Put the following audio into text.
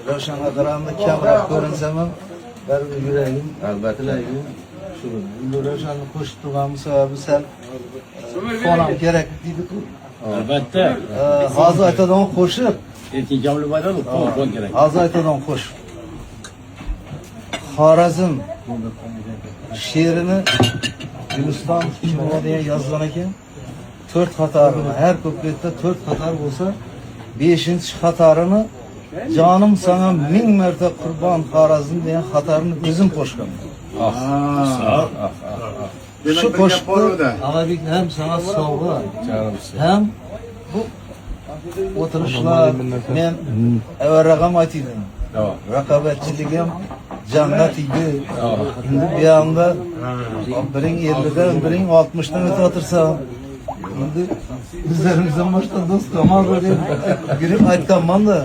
Ravşan'a karanlık kamera ko'rinsam ham baribir yuragim Albatta. tilagim shu. Endi Ravshanni qo'shib turganimiz sababi sal xonam kerak deydi-ku. Albatta. Hozir aytadigan qo'shiq, Erkinjon Lubayevlar qo'l kerak. hozir aytadigan qo'shiq. Xorazm she'rini Guliston Hikmatga yozgan ekan. 4 xatorini, her kupletda 4 xatar bo'lsa, 5-xatarini canım sana ming marta qurbon Xorazm degan xatarni o'zim qo'shgan. Şu qo'shiqni Alabek hem sana sovg'a, hem bu o'tirishlar men avvalroq aytdim. Raqobatchiligim jannat edi. Endi bu yoqda biring 50dan, biring 60dan o'tib o'tirsa, endi bizlarimizdan boshqa do'st qolmadi deb girib aytganman-da.